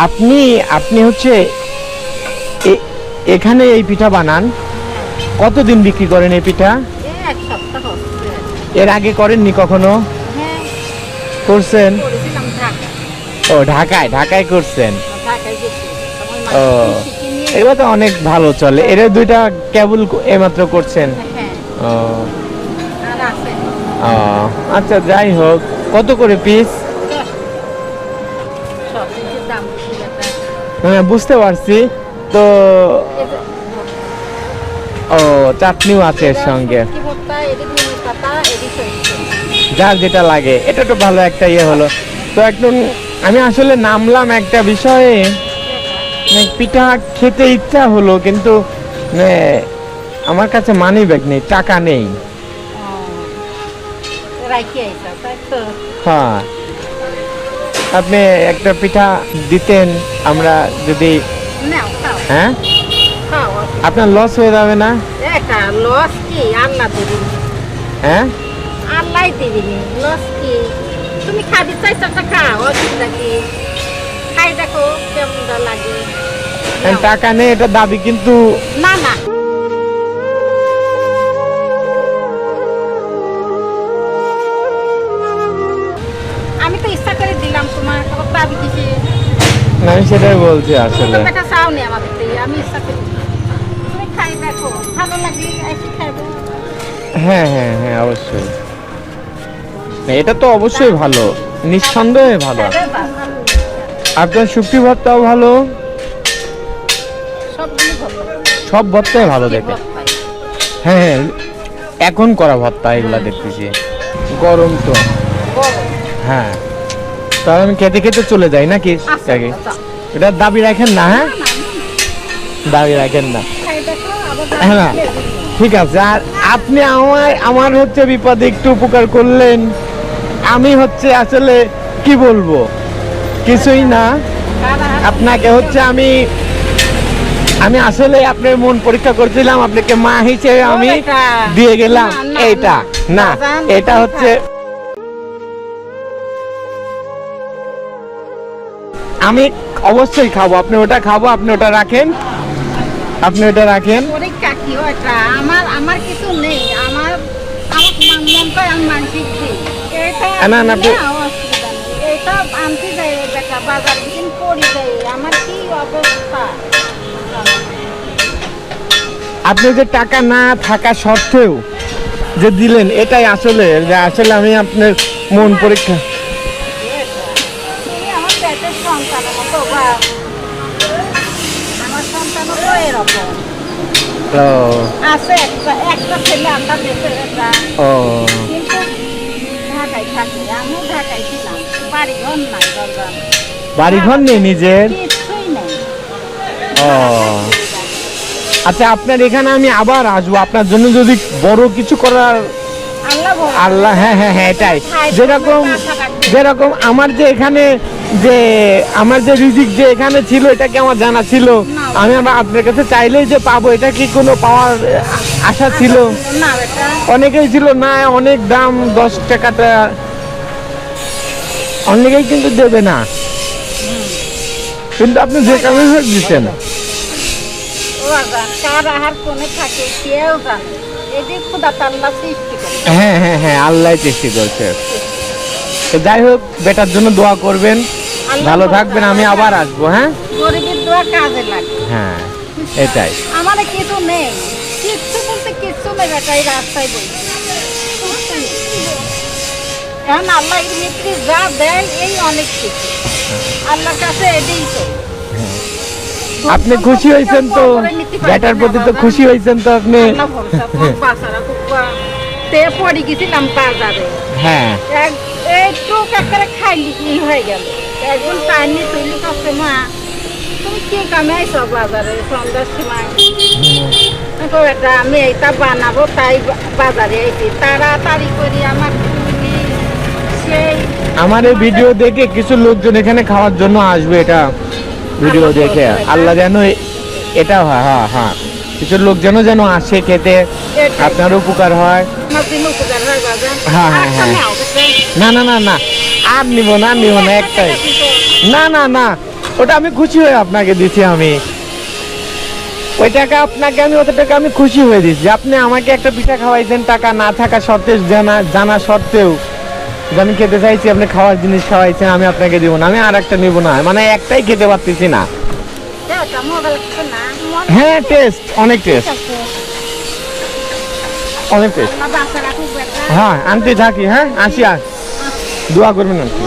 আপনি আপনি হচ্ছে এখানে এই পিঠা বানান, কতদিন বিক্রি করেন এই পিঠা? এক সপ্তাহ হচ্ছে। এর আগে করেননি কখনো? হ্যাঁ, করছেন? করেছিলাম ঢাকা। ও ঢাকায়, ঢাকায় করছেন। ঢাকায় গেছি। আমার ও মাকে শিখে নিয়ে এগুলো তো অনেক ভালো চলে। এর দুইটা কেবল এইমাত্র করছেন? হ্যাঁ, ও আর আছে ও, আচ্ছা যাই হোক, কত করে পিস? 10 সব কিছুর দাম বেশি ব্যাটা। হ্যাঁ বুঝতে পারছি তো। এই যে ও চাটনিও আছে এর সঙ্গে, শুটকি ভর্তা, এটি ধনে পাতা, এটি সরষে। যার যেটা লাগে। এটা তো ভালো একটা ইয়ে হলো। তো একদম আমি আসলে নামলাম একটা বিষয়ে, মানে পিঠা খেতে ইচ্ছা হলো, কিন্তু মানে আমার কাছে মানি ব্যাগ নেই, টাকা নেই। রাখি আইসা, তাই তো? হ্যাঁ, আপনি একটা পিঠা দিতেন আমরা যদি। নাও, খাও, হ্যাঁ, খাও। আপনার লস হয়ে যাবে না? এটা লস কি? আল্লাহ দিবেন। হ্যাঁ, আল্লাহ দিবেন, লস কি? তুমি খাবি চাইছো তো খাও, অসুবিধা কি? খাই দেখো কেমন লাগে। নাও। টাকা নেই এটা দাবি কিন্তু। না না, আমি তো ইচ্ছা করে দিলাম তোমার, আবার দাবি কিসে? না, আমি সেটাই বলছি আসলে। তুমি টাকা চাও নি আমাদের থেকে, আমি ইচ্ছা করে দিলাম। তুমি খাই দেখো, ভালো লাগলে এসে খাইবে। হ্যাঁ হ্যাঁ হ্যাঁ, অবশ্যই। না, এটা তো অবশ্যই ভালো, নিঃসন্দেহে ভালো। খাইবে বাস। আপনার শুটকি ভর্তাও ভালো, সবগুলো ভালো। সব ভর্তাই ভালো দেখে। ভর্তাই। হ্যাঁ হ্যাঁ, এখন করা ভর্তা এগুলা দেখতেছি। গরম তো। গরম। হ্যাঁ, তাহলে আমি খেতে খেতে চলে যাই নাকি? আচ্ছা, আগে আচ্ছা। এটা দাবি রাখেন না? হ্যাঁ, না, না, দাবি রাখেন না। খাই দেখো, আবার হ্যাঁ না, দাবি দিলে। ঠিক আছে। আর আপনি আমার হচ্ছে বিপদে একটু উপকার করলেন। আমি হচ্ছে আসলে কি বলবো, কিছুই না। আপনাকে হচ্ছে আমি আসলে আপনার মন পরীক্ষা করছিলাম, আপনাকে মা হিসেবে আমি দিয়ে গেলাম এইটা। না, এটা হচ্ছে আমি অবশ্যই খাবো। আপনি ওটা খাবো, আপনি ওটা রাখেন, আপনি ওটা রাখেন। পরীক্ষা কি ওটা? আমার কিছু নেই, আমার মন করে আমি মানসিক দিই। এটা না, না, নিলে অসুবিধা নেই। এটা আনতে যাই বেটা, বাজার দিন পড়ি যাই, আমার কি অবস্থা। আপনি যে টাকা না থাকা সত্ত্বেও যে দিলেন, এটাই আসলে যে আসলে আমি আপনার মন পরীক্ষা। তুমি আমার পেটের সন্তানের মতো, বা আমার সন্তানও তো এরকম ও আছে। একটা ছেলে আমরা দেশের একটা, ও কিন্তু ঢাকায় থাকি। আমিও ঢাকায় ছিলাম, বাড়ি ঘর নাই, বাজার বাড়িঘর নেই নিজের? কিছুই নেই। ও আচ্ছা, আপনার এখানে আমি আবার আসবো আপনার জন্য, যদি বড় কিছু করার। আল্লাহ ভরসা। আল্লাহ, হ্যাঁ হ্যাঁ হ্যাঁ, এটাই। যেরকম যেরকম আমার যে এখানে যে আমার যে রিজিক যে এখানে ছিল, এটা কি আমার জানা ছিল? আমি আবার আপনার কাছে চাইলেই যে পাবো, এটা কি কোনো পাওয়ার আশা ছিল? না বেটা, অনেকেই ছিল না, অনেক দাম, 10 টাকাটা অনেকেই কিন্তু দেবে না, কিন্তু আপনি যে কারণে দিচ্ছেন। ও আজান কার আহার কোনে থাকে কেউ জানে। এটি খুদা তাল্লা সৃষ্টি করে। হ্যাঁ হ্যাঁ হ্যাঁ, আল্লাহ চেষ্টা করছে। তো যাই হোক, বেটার জন্য দোয়া করবেন, আল্লাহ ভালো ভরসা। থাকবেন। আমি আবার আসবো। হ্যাঁ গরিবের দোয়া কাজে লাগে। হ্যাঁ, এটাই। আমার কিছু নেই, কিচ্ছু বলতে কিচ্ছু নেই বেটা, এই রাস্তায় বলছি এখন আল্লাহ মিত্রি যা দেয় এই অনেক কিছু আল্লাহর কাছে এটাই তো। আপনি খুশি হয়েছেন তো? বেটার প্রতি তো খুশি হয়েছেন তো আপনি? আল্লাহ ভরসা, তোমার বাচ্চারা খুব তে পড়ে গেছিলাম বাজারে, হ্যাঁ একটু একেবারে খাইলি কি হয়ে গেল। একজন টাইনি তুলি কাছে, মা তুমি কি কামে আইসো বাজারে সন্ধ্যার সময়? দেখো এটা আমি এইটা বানাবো তাই বাজারে আইছি, তাড়াতাড়ি করি আমার তুলি সেই। আমার এই ভিডিও দেখে কিছু লোকজন এখানে খাওয়ার জন্য আসবে, এটা ভিডিও দেখে। আল্লাহ যেন এটা হয়। হ্যাঁ হ্যাঁ, কিছু লোক যেন আসে খেতে, আপনার উপকার হয়। আমার দিন উপকার হয় বাজার। হ্যাঁ, হ্যাঁ, আচ্ছা, হ্যাঁ। নাও, বুঝলে? না না না না, আর নিব না, একটাই। না না না, ওটা আমি খুশি হয়ে আপনাকে দিছি। আমি ওই টাকা আপনাকে আমি ওত টাকা আমি খুশি হয়ে দিচ্ছি। আপনি আমাকে একটা পিঠা খাওয়াইছেন টাকা না থাকা সত্ত্বেও, জানা সত্ত্বেও যে আমি খেতে চাইছি, আপনি খাওয়ার জিনিস খাওয়াইছেন, আমি আপনাকে দিব না, আমি আর একটা নিব না, মানে একটাই খেতে পারতেছি না। হ্যাঁ টেস্ট, অনেক টেস্ট, অনেক টেস্ট। হ্যাঁ আনতে থাকি, হ্যাঁ আসি, আর দোয়া করবেন আর কি।